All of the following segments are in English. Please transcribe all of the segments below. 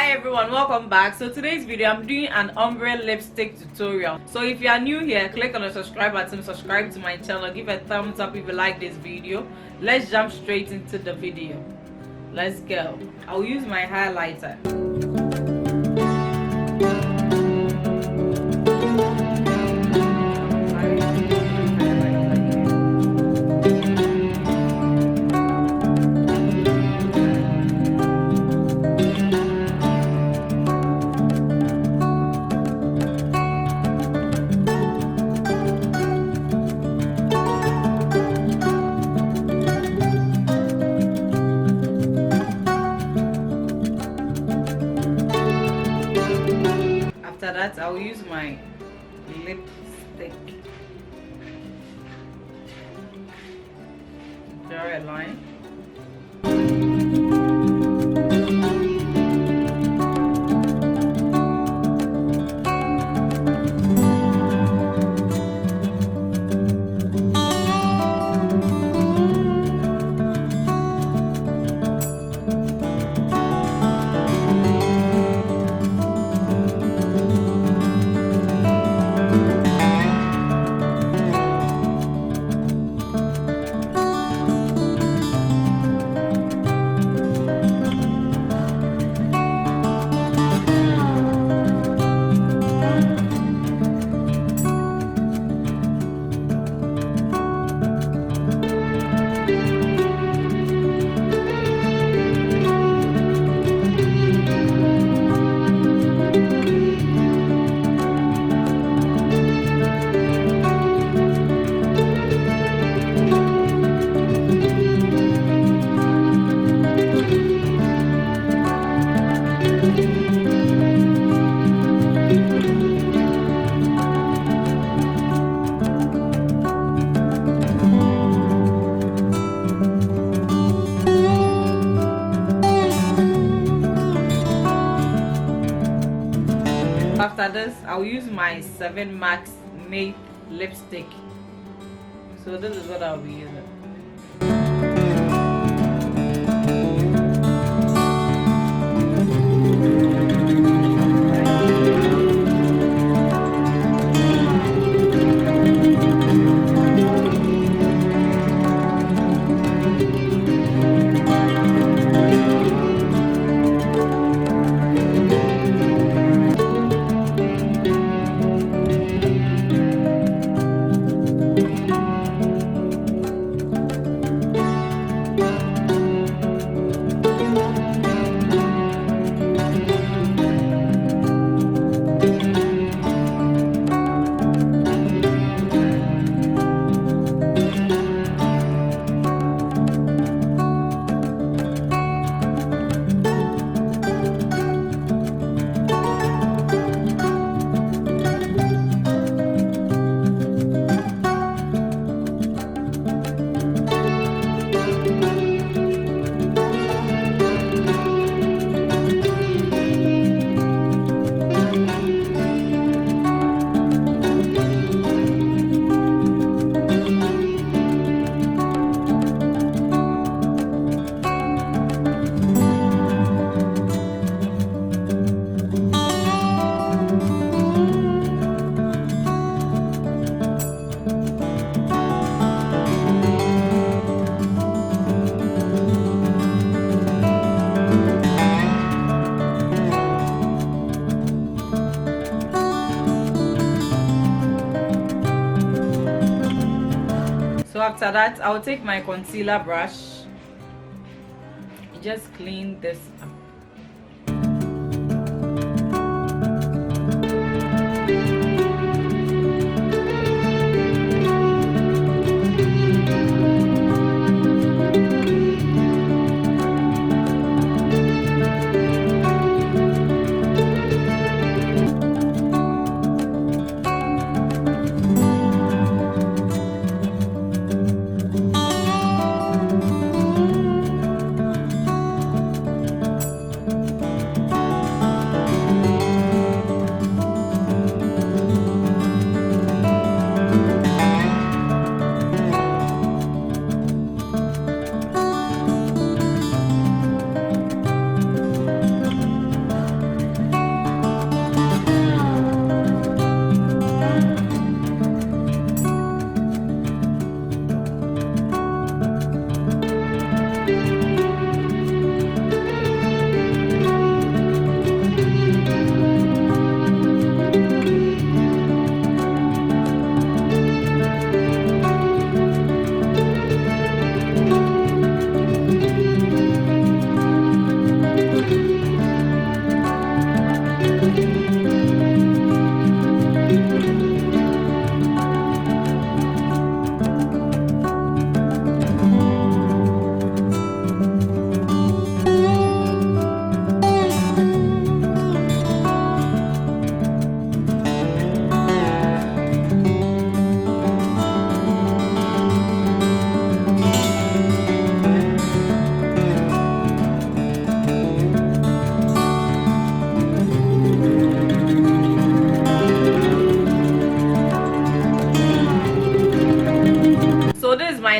Hi everyone, welcome back. So today's video I'm doing an ombre lipstick tutorial. So if you are new here, click on the subscribe button, subscribe to my channel, give a thumbs up if you like this video. Let's jump straight into the video. Let's go. I'll use my highlighter. After that, I'll use my lipstick. Draw a line. After this, I'll use my 7 Max Matte lipstick. So this is what I'll be using. So after that, I'll take my concealer brush, just clean this up.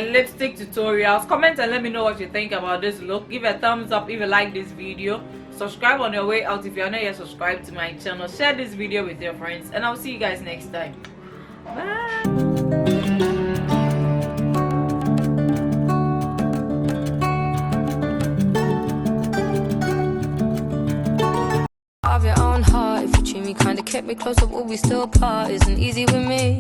lipstick tutorials. Comment and let me know what you think about this look. Give a thumbs up if you like this video. Subscribe on your way out if you're not yet subscribed to my channel. Share this video with your friends, and I'll see you guys next time. Bye. Of your own heart, if you treat me kinda, kept me close, but will we still part? Isn't easy with me.